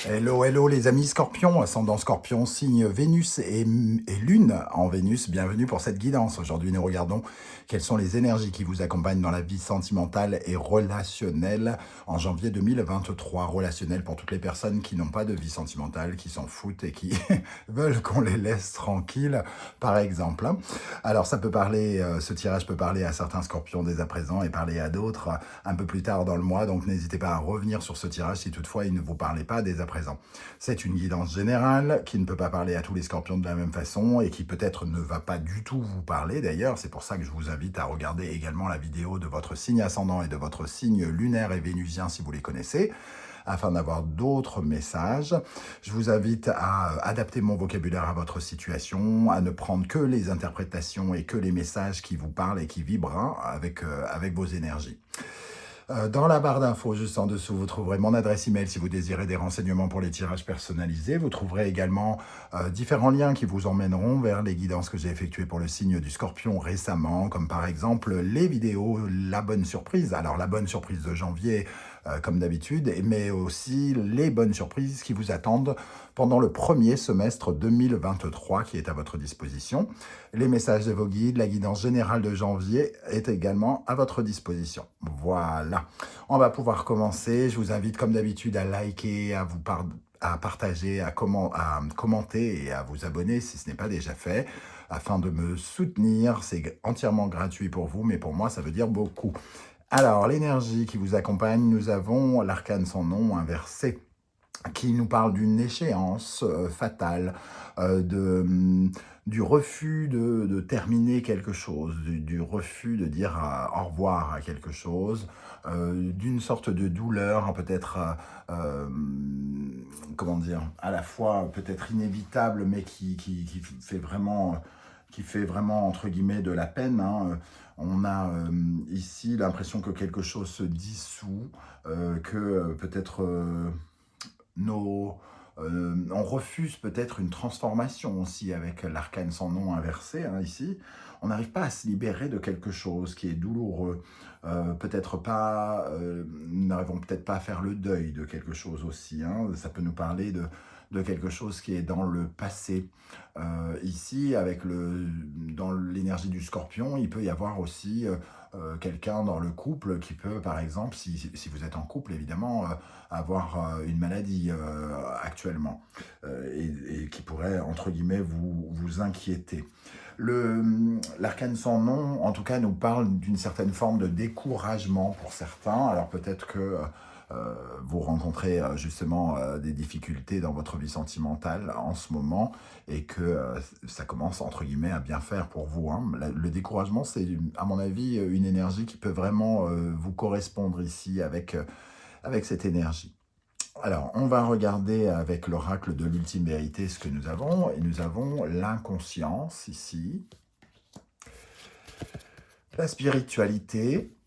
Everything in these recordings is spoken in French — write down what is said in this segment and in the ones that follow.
Hello, hello les amis Scorpions, ascendant Scorpion, signe Vénus et Lune en Vénus. Bienvenue pour cette guidance. Aujourd'hui, nous regardons quelles sont les énergies qui vous accompagnent dans la vie sentimentale et relationnelle en janvier 2023. Relationnelle pour toutes les personnes qui n'ont pas de vie sentimentale, qui s'en foutent et qui veulent qu'on les laisse tranquilles, par exemple. Alors, ça peut parler, ce tirage peut parler à certains Scorpions dès à présent et parler à d'autres un peu plus tard dans le mois. Donc, n'hésitez pas à revenir sur ce tirage si toutefois il ne vous parlait pas dès à présent. C'est une guidance générale qui ne peut pas parler à tous les scorpions de la même façon et qui peut-être ne va pas du tout vous parler d'ailleurs. C'est pour ça que je vous invite à regarder également la vidéo de votre signe ascendant et de votre signe lunaire et vénusien si vous les connaissez, afin d'avoir d'autres messages. Je vous invite à adapter mon vocabulaire à votre situation, à ne prendre que les interprétations et que les messages qui vous parlent et qui vibrent avec vos énergies. Dans la barre d'infos, juste en dessous, vous trouverez mon adresse email si vous désirez des renseignements pour les tirages personnalisés. Vous trouverez également différents liens qui vous emmèneront vers les guidances que j'ai effectuées pour le signe du Scorpion récemment, comme par exemple les vidéos La Bonne Surprise. Alors la Bonne Surprise de janvier, comme d'habitude, mais aussi les bonnes surprises qui vous attendent pendant le premier semestre 2023 qui est à votre disposition. Les messages de vos guides, la guidance générale de janvier est également à votre disposition. Voilà, on va pouvoir commencer. Je vous invite comme d'habitude à liker, à partager, à commenter et à vous abonner si ce n'est pas déjà fait, afin de me soutenir. C'est entièrement gratuit pour vous, mais pour moi, ça veut dire beaucoup. Alors, l'énergie qui vous accompagne, nous avons l'arcane sans nom inversé, qui nous parle d'une échéance fatale, du refus de terminer quelque chose, du refus de dire au revoir à quelque chose, d'une sorte de douleur, peut-être, comment dire, à la fois peut-être inévitable, mais qui fait vraiment, entre guillemets, de la peine. Hein. On a ici l'impression que quelque chose se dissout, que peut-être on refuse peut-être une transformation aussi avec l'arcane sans nom inversé, hein, ici. On n'arrive pas à se libérer de quelque chose qui est douloureux. Peut-être pas, nous n'arrivons peut-être pas à faire le deuil de quelque chose aussi. Hein. Ça peut nous parler de quelque chose qui est dans le passé. Ici, dans l'énergie du Scorpion, il peut y avoir aussi quelqu'un dans le couple qui peut, par exemple, si vous êtes en couple, évidemment, avoir une maladie actuellement et qui pourrait, entre guillemets, vous inquiéter. L'arcane sans nom, en tout cas, nous parle d'une certaine forme de découragement pour certains. Alors peut-être que vous rencontrez justement des difficultés dans votre vie sentimentale en ce moment et que ça commence, entre guillemets, à bien faire pour vous. Hein. Le découragement, c'est, à mon avis, une énergie qui peut vraiment vous correspondre ici avec cette énergie. Alors, on va regarder avec l'oracle de l'ultime vérité ce que nous avons. Et nous avons l'inconscience ici, la spiritualité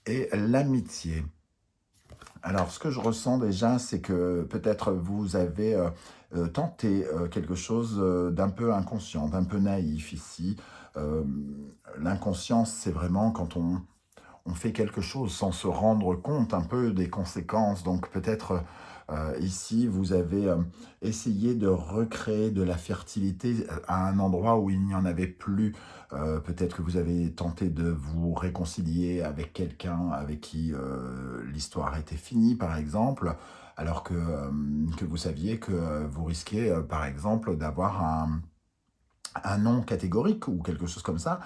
et l'amitié. Alors, ce que je ressens déjà, c'est que peut-être vous avez tenté quelque chose d'un peu inconscient, d'un peu naïf ici. L'inconscience, c'est vraiment quand on fait quelque chose sans se rendre compte un peu des conséquences. Donc peut-être ici, vous avez essayé de recréer de la fertilité à un endroit où il n'y en avait plus. Peut-être que vous avez tenté de vous réconcilier avec quelqu'un avec qui l'histoire était finie, par exemple, alors que vous saviez que vous risquiez, par exemple, d'avoir un non catégorique ou quelque chose comme ça,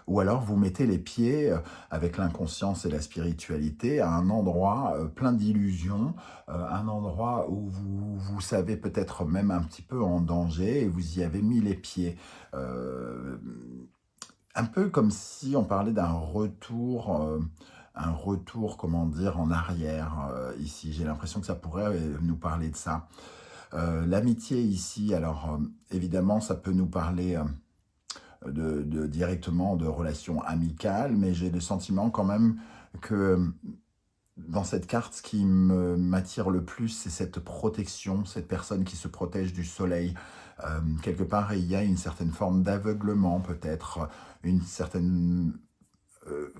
ou alors vous mettez les pieds avec l'inconscience et la spiritualité à un endroit plein d'illusions, un endroit où vous savez peut-être même un petit peu en danger et vous y avez mis les pieds. Un peu comme si on parlait d'un retour, comment dire, en arrière ici. J'ai l'impression que ça pourrait nous parler de ça. L'amitié ici, alors évidemment, ça peut nous parler directement de relations amicales, mais j'ai le sentiment quand même que dans cette carte, ce qui m'attire le plus, c'est cette protection, cette personne qui se protège du soleil. Quelque part, il y a une certaine forme d'aveuglement peut-être, une certaine...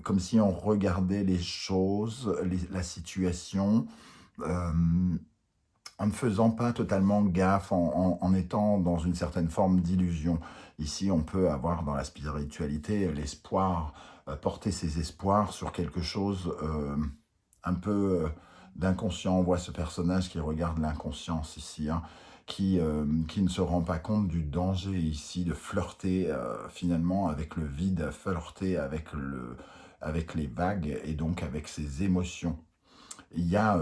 comme si on regardait les choses, la situation, en ne faisant pas totalement gaffe, en étant dans une certaine forme d'illusion. Ici, on peut avoir dans la spiritualité l'espoir, porter ses espoirs sur quelque chose un peu d'inconscient. On voit ce personnage qui regarde l'inconscience ici, hein, qui ne se rend pas compte du danger ici de flirter finalement avec le vide, flirter avec les vagues et donc avec ses émotions. Il y a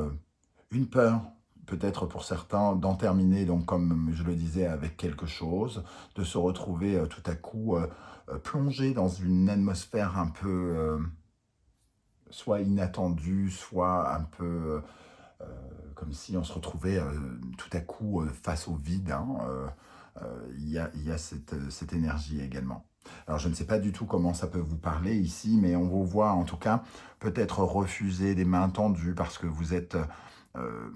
une peur, peut-être pour certains, d'en terminer, donc comme je le disais, avec quelque chose, de se retrouver tout à coup plongé dans une atmosphère un peu soit inattendue, soit un peu comme si on se retrouvait tout à coup face au vide, hein, il y a cette énergie également. Alors, je ne sais pas du tout comment ça peut vous parler ici, mais on vous voit en tout cas peut-être refuser des mains tendues parce que vous êtes... euh,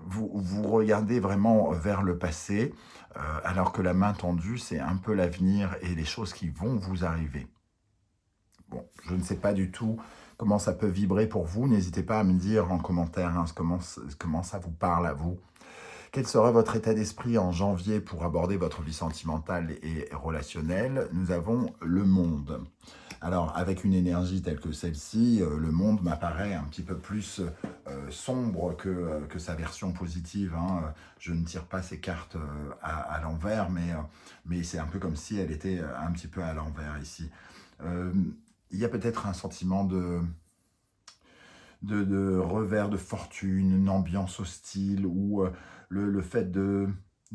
vous regardez vraiment vers le passé, alors que la main tendue, c'est un peu l'avenir et les choses qui vont vous arriver. Bon, je ne sais pas du tout comment ça peut vibrer pour vous. N'hésitez pas à me dire en commentaire hein, comment ça vous parle à vous. Quel sera votre état d'esprit en janvier pour aborder votre vie sentimentale et relationnelle? Nous avons le monde. Alors, avec une énergie telle que celle-ci, le monde m'apparaît un petit peu plus sombre que sa version positive, hein. Je ne tire pas ces cartes à l'envers, mais c'est un peu comme si elle était un petit peu à l'envers ici. Il y a peut-être un sentiment de revers de fortune, une ambiance hostile, ou le fait de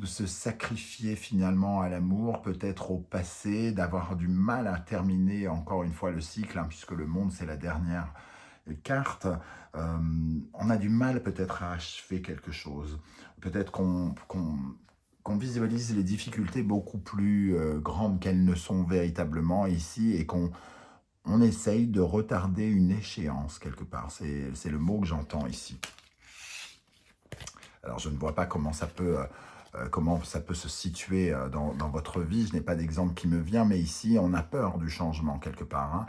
se sacrifier finalement à l'amour, peut-être au passé, d'avoir du mal à terminer encore une fois le cycle, hein, puisque le monde c'est la dernière carte. On a du mal peut-être à achever quelque chose. Peut-être qu'on visualise les difficultés beaucoup plus grandes qu'elles ne sont véritablement ici, et on essaye de retarder une échéance quelque part. C'est le mot que j'entends ici. Alors, je ne vois pas comment ça peut se situer dans votre vie. Je n'ai pas d'exemple qui me vient, mais ici, on a peur du changement quelque part, hein.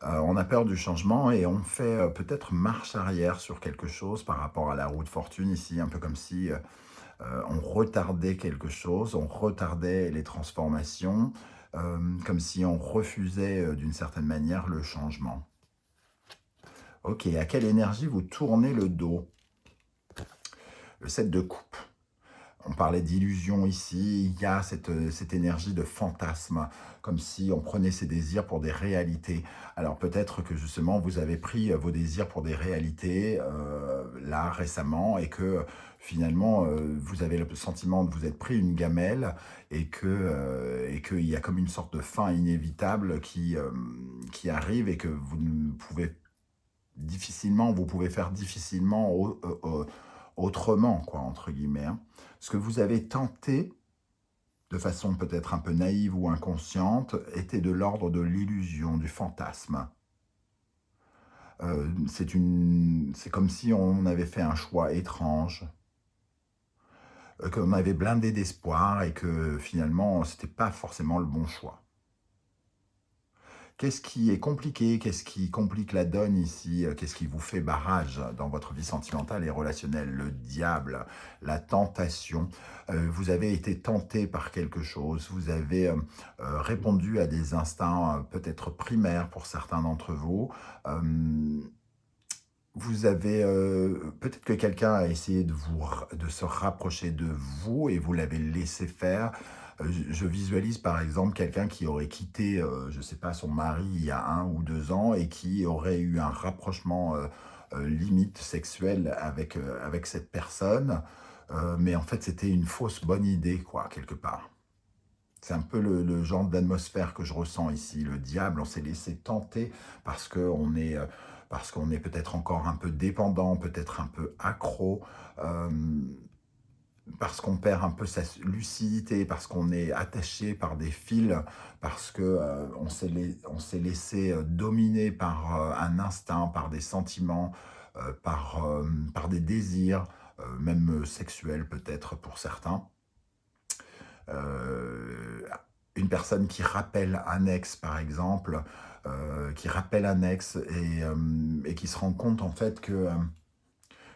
On a peur du changement et on fait peut-être marche arrière sur quelque chose par rapport à la roue de fortune ici, un peu comme si on retardait quelque chose, on retardait les transformations, comme si on refusait d'une certaine manière le changement. Ok, à quelle énergie vous tournez le dos? Le 7 de coupe. On parlait d'illusion ici, il y a cette énergie de fantasme, comme si on prenait ses désirs pour des réalités. Alors peut-être que justement vous avez pris vos désirs pour des réalités là récemment, et que finalement vous avez le sentiment de vous être pris une gamelle, et qu'il y a comme une sorte de fin inévitable qui arrive, et que vous ne pouvez vous pouvez faire difficilement autrement, quoi, entre guillemets, hein. Ce que vous avez tenté, de façon peut-être un peu naïve ou inconsciente, était de l'ordre de l'illusion, du fantasme. C'est comme si on avait fait un choix étrange, qu'on avait blindé d'espoir, et que finalement, c'était pas forcément le bon choix. Qu'est-ce qui est compliqué? Qu'est-ce qui complique la donne ici? Qu'est-ce qui vous fait barrage dans votre vie sentimentale et relationnelle? Le diable, la tentation. Vous avez été tenté par quelque chose. Vous avez répondu à des instincts peut-être primaires pour certains d'entre vous. Vous avez peut-être que quelqu'un a essayé de se rapprocher de vous et vous l'avez laissé faire. Je visualise par exemple quelqu'un qui aurait quitté, je ne sais pas, son mari il y a 1 ou 2 ans, et qui aurait eu un rapprochement limite sexuel avec cette personne. Mais en fait, c'était une fausse bonne idée, quoi, quelque part. C'est un peu le genre d'atmosphère que je ressens ici. Le diable, on s'est laissé tenter parce qu'on est peut-être encore un peu dépendant, peut-être un peu accro, parce qu'on perd un peu sa lucidité, parce qu'on est attaché par des fils, parce que on s'est laissé dominer par un instinct, par des sentiments, par des désirs, même sexuels peut-être pour certains. Une personne qui rappelle un ex, par exemple, qui rappelle un ex, et qui se rend compte en fait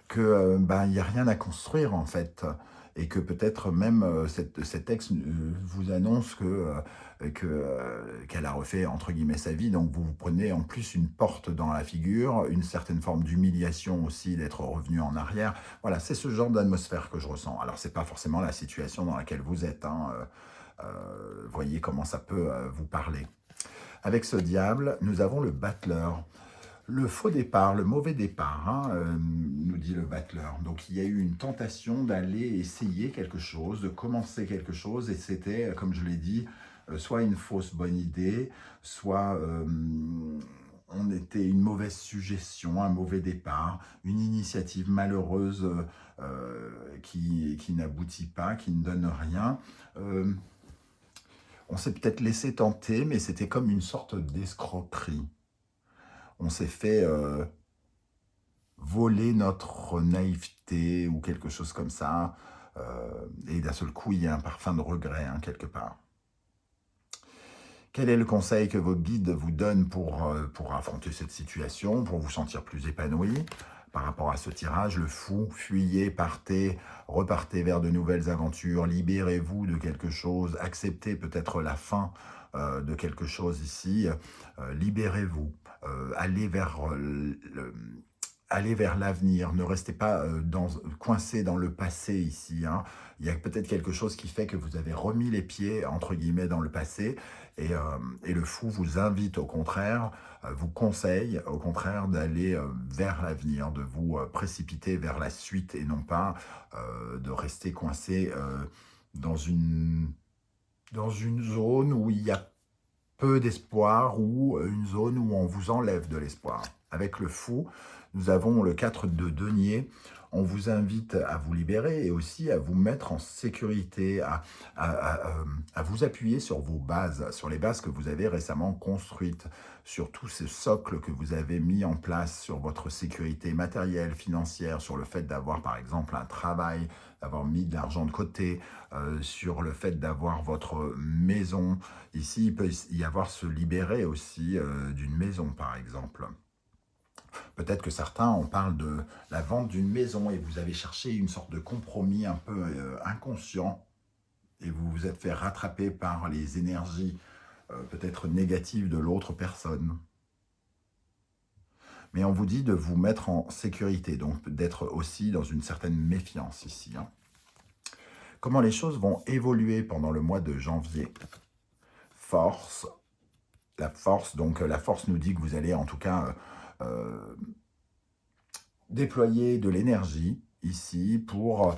que ben, il n'y a rien à construire en fait, et que peut-être même cet ex vous annonce qu'elle a refait entre guillemets sa vie, donc vous prenez en plus une porte dans la figure, une certaine forme d'humiliation aussi d'être revenu en arrière. Voilà, c'est ce genre d'atmosphère que je ressens. Alors c'est pas forcément la situation dans laquelle vous êtes, hein, voyez comment ça peut vous parler. Avec ce diable, nous avons le battleur. Le faux départ, le mauvais départ, hein, nous dit le battleur. Donc il y a eu une tentation d'aller essayer quelque chose, de commencer quelque chose, et c'était, comme je l'ai dit, soit une fausse bonne idée, soit on était une mauvaise suggestion, un mauvais départ, une initiative malheureuse qui n'aboutit pas, qui ne donne rien. On s'est peut-être laissé tenter, mais c'était comme une sorte d'escroquerie. On s'est fait voler notre naïveté ou quelque chose comme ça. Et d'un seul coup, il y a un parfum de regret, hein, quelque part. Quel est le conseil que vos guides vous donnent pour affronter cette situation, pour vous sentir plus épanoui par rapport à ce tirage? Le fou, fuyez, partez, repartez vers de nouvelles aventures, libérez-vous de quelque chose, acceptez peut-être la fin de quelque chose ici, libérez-vous, allez vers l'avenir, ne restez pas coincé dans le passé ici, hein. Il y a peut-être quelque chose qui fait que vous avez remis les pieds, entre guillemets, dans le passé, et le fou vous invite au contraire, vous conseille au contraire d'aller vers l'avenir, de vous précipiter vers la suite et non pas de rester coincé dans une zone où il y a peu d'espoir ou une zone où on vous enlève de l'espoir. Avec le fou, nous avons le 4 de denier. On vous invite à vous libérer et aussi à vous mettre en sécurité, à vous appuyer sur vos bases, sur les bases que vous avez récemment construites, sur tous ces socles que vous avez mis en place, sur votre sécurité matérielle, financière, sur le fait d'avoir par exemple un travail, d'avoir mis de l'argent de côté, sur le fait d'avoir votre maison. Ici, il peut y avoir se libérer aussi d'une maison par exemple. Peut-être que certains, on parle de la vente d'une maison et vous avez cherché une sorte de compromis un peu inconscient et vous vous êtes fait rattraper par les énergies peut-être négatives de l'autre personne. Mais on vous dit de vous mettre en sécurité, donc d'être aussi dans une certaine méfiance ici, hein. Comment les choses vont évoluer pendant le mois de janvier? Force, la force, donc la force nous dit que vous allez en tout cas déployer de l'énergie ici pour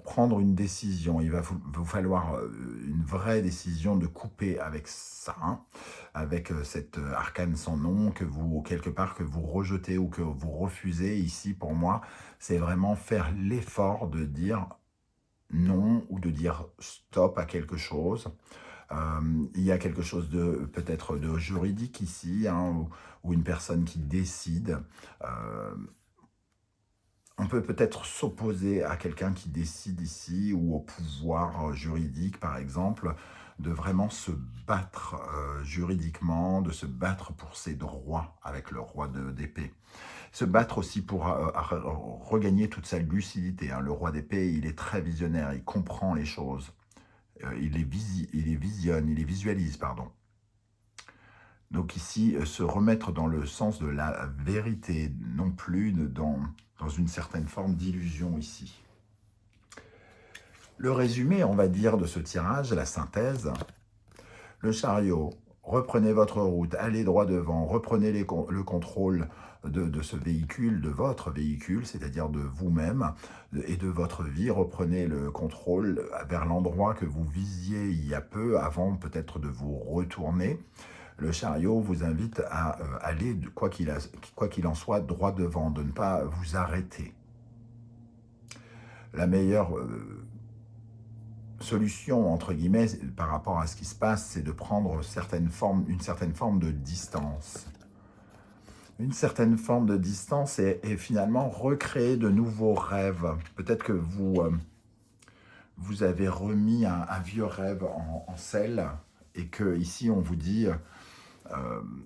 prendre une décision. Il va vous falloir une vraie décision de couper avec ça, hein, avec cet arcane sans nom que vous, quelque part, que vous rejetez ou que vous refusez. Ici, pour moi, c'est vraiment faire l'effort de dire non ou de dire stop à quelque chose. Il y a quelque chose de peut-être de juridique ici, hein, ou une personne qui décide. On peut peut-être s'opposer à quelqu'un qui décide ici, ou au pouvoir juridique, par exemple, de vraiment se battre juridiquement, de se battre pour ses droits avec le roi d'épée. Se battre aussi pour regagner toute sa lucidité, hein. Le roi d'épée, il est très visionnaire, il comprend les choses. Il les visionne, il les visualise, pardon. Donc ici, se remettre dans le sens de la vérité, non plus dans une certaine forme d'illusion ici. Le résumé, on va dire, de ce tirage, la synthèse, le chariot, reprenez votre route, allez droit devant, reprenez le contrôle de ce véhicule, de votre véhicule, c'est-à-dire de vous-même et de votre vie. Reprenez le contrôle vers l'endroit que vous visiez il y a peu, avant peut-être de vous retourner. Le chariot vous invite à aller, quoi qu'il en soit, droit devant, de ne pas vous arrêter. La meilleure solution, entre guillemets, par rapport à ce qui se passe, c'est de prendre une certaine forme de distance. Une certaine forme de distance et finalement recréer de nouveaux rêves. Peut-être que vous avez remis un vieux rêve en selle et que ici on vous dit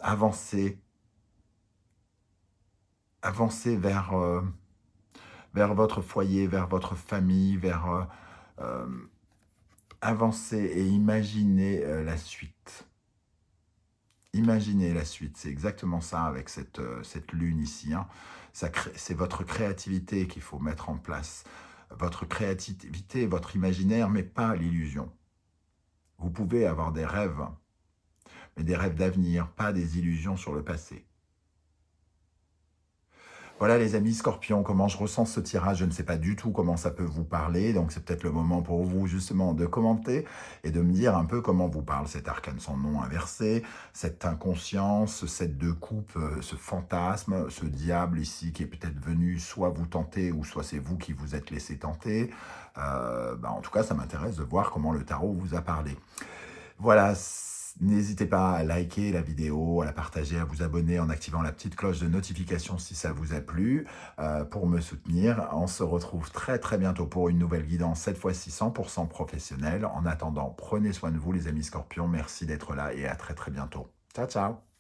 avancez, avancez vers votre foyer, vers votre famille, euh, avancez et imaginez la suite. Imaginez la suite, c'est exactement ça avec cette lune ici, hein. C'est votre créativité qu'il faut mettre en place. Votre créativité, votre imaginaire, mais pas l'illusion. Vous pouvez avoir des rêves, mais des rêves d'avenir, pas des illusions sur le passé. Voilà les amis scorpions, comment je ressens ce tirage, je ne sais pas du tout comment ça peut vous parler, donc c'est peut-être le moment pour vous justement de commenter et de me dire un peu comment vous parle cet arcane sans nom inversé, cette inconscience, ce 7 de coupe, ce fantasme, ce diable ici qui est peut-être venu soit vous tenter ou soit c'est vous qui vous êtes laissé tenter. En tout cas, ça m'intéresse de voir comment le tarot vous a parlé. Voilà, n'hésitez pas à liker la vidéo, à la partager, à vous abonner en activant la petite cloche de notification si ça vous a plu, pour me soutenir. On se retrouve très très bientôt pour une nouvelle guidance, cette fois-ci 100% professionnelle. En attendant, prenez soin de vous les amis scorpions, merci d'être là et à très très bientôt. Ciao ciao.